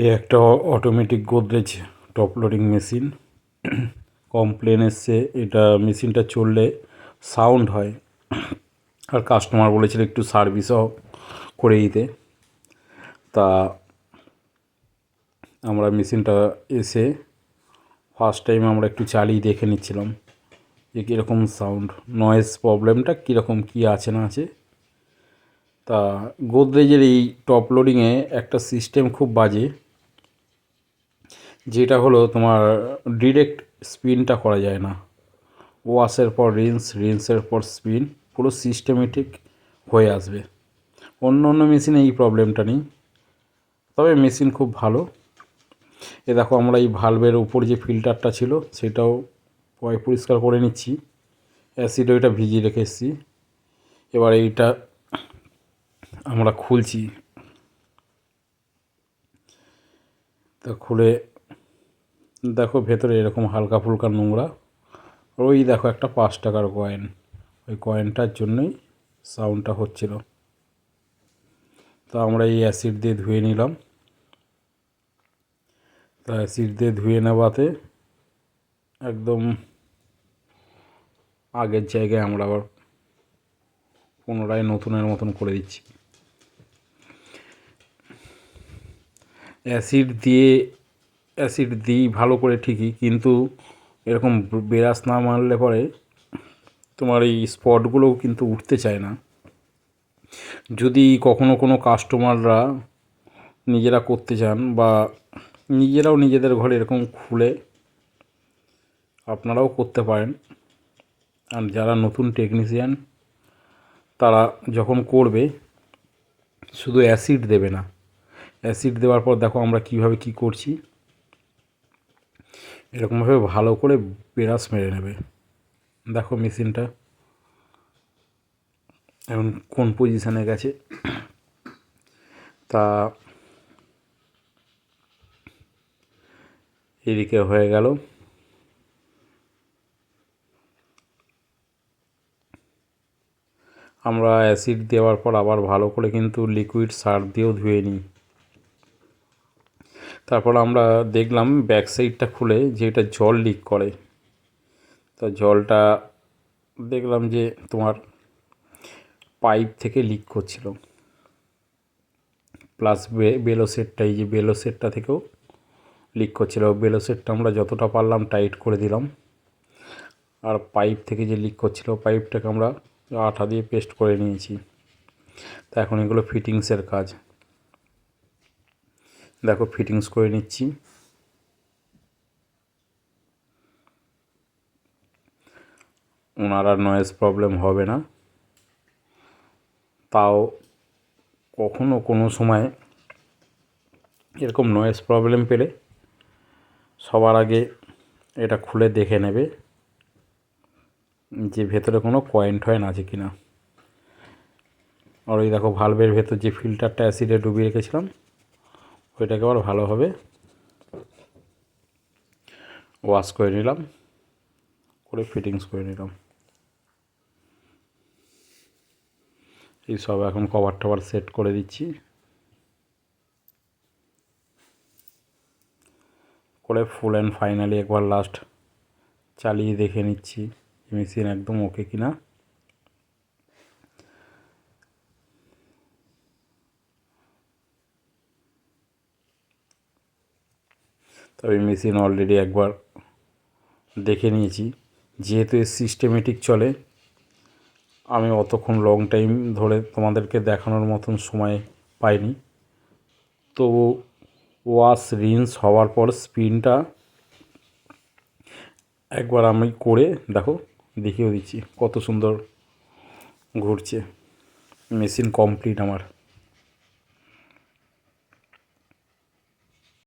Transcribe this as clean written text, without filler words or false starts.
এ একটা automatic Godrej top loading machine. Complain এসছে এটা মেশিনটা চললে সাউন্ড হয়, আর কাস্টমার বলেছিল একটু সার্ভিসও করে দিতে। তা আমরা মেশিনটা এসে ফার্স্ট টাইম আমরা একটু চালিয়ে দেখে নিচ্ছিলাম যে কীরকম সাউন্ড, নয়েজ প্রবলেমটা কীরকম কী আছে না আছে। তা গোদরেজের এই টপ লোডিংয়ে একটা সিস্টেম খুব বাজে, যেটা হলো তোমার ডিরেক্ট স্পিনটা করা যায় না। ওয়াশের পর রিন্সের পর স্পিন পুরো সিস্টেমেটিক হয়ে আসবে। অন্য অন্য মেশিনে এই প্রবলেমটা নেই, তবে মেশিন খুব ভালো। এ দেখো আমরা এই ভালভের উপর যে ফিল্টারটা ছিল সেটাও পরিষ্কার করে নিচ্ছি, অ্যাসিড ওইটা ভিজিয়ে রেখে এসেছি। এবার এইটা আমরা খুলছি, তা খুলে দেখো ভেতরে এরকম হালকা ফুলকা নোংরা। ওই দেখো একটা 5 টাকার কয়েন, ওই কয়েনটার জন্যই সাউন্ডটা হচ্ছিল। তো আমরা এই অ্যাসিড দিয়ে ধুয়ে নিলাম। তা অ্যাসিড দিয়ে ধুয়ে নেওয়াতে একদম আগের জায়গায় আমরা আবার পুনরায় নতুনের মতন করে দিচ্ছি। অ্যাসিড দিই ভালো করে ঠিকই, কিন্তু এরকম ব্রাশ না মারলে পরে তোমার এই স্পটগুলোও কিন্তু উঠতে চায় না। যদি কখনো কোনো কাস্টমাররা নিজেরা করতে চান বা নিজেরাও নিজেদের ঘরে এরকম খুলে আপনারাও করতে পারেন। আর যারা নতুন টেকনিশিয়ান তারা যখন করবে শুধু অ্যাসিড দেবে না, অ্যাসিড দেওয়ার পর দেখো আমরা কিভাবে কি করছি, এরকমভাবে ভালো করে ব্রাশ মেরে নেবে। দেখো মেশিনটা এখন কোন পজিশানে গেছে। তা এদিকে হয়ে গেল। আমরা অ্যাসিড দেওয়ার পর আবার ভালো করে কিন্তু লিকুইড সার্ফ দিয়েও ধুয়ে নিই। তারপর আমরা দেখলাম ব্যাক সাইডটা খুলে যে এটা জল লিক করে। তা জলটা দেখলাম যে তোমার পাইপ থেকে লিক করছিল, প্লাস বেলো সেটটা, এই যে বেলো সেটটা থেকেও লিক করছিল। বেলো সেটটা আমরা যতটা পারলাম টাইট করে দিলাম, আর পাইপ থেকে যে লিক করছিল পাইপটাকে আমরা আঠা দিয়ে পেস্ট করে নিয়েছি। তা এখন এগুলো ফিটিংসের কাজ। দেখো ফিটিংস করে নিচ্ছি। ওনার আর নয়েজ প্রবলেম হবে না। তাও কখনো কোনো সময় এরকম নয়েজ প্রবলেম পেলে সবার আগে এটা খুলে দেখে নেবে যে ভেতরে কোনো কয়েন টয়েন আছে কি না। আর ওই দেখো ভালভের ভেতর যে ফিল্টারটা অ্যাসিডে ডুবিয়ে রেখেছিলাম ওইটাকে আবার ভালোভাবে ওয়াশ করে নিলাম, করে ফিটিংস করে নিলাম। এই সব এখন কভার টভার সেট করে দিচ্ছি, করে ফুল অ্যান্ড ফাইনালি একবার লাস্ট চালিয়ে দেখে নিচ্ছি মেশিন একদম ওকে কিনা। তবে মেশিন অলরেডি একবার দেখে নিয়েছি, যেহেতু এর সিস্টেমেটিক চলে আমি অতক্ষণ লং টাইম ধরে তোমাদেরকে দেখানোর মতন সময় পাইনি। তো ওয়াশ রিন্স হওয়ার পর স্পিনটা একবার আমি করে দেখো দেখিয়েও দিচ্ছি কত সুন্দর ঘুরছে। মেশিন কমপ্লিট আমার।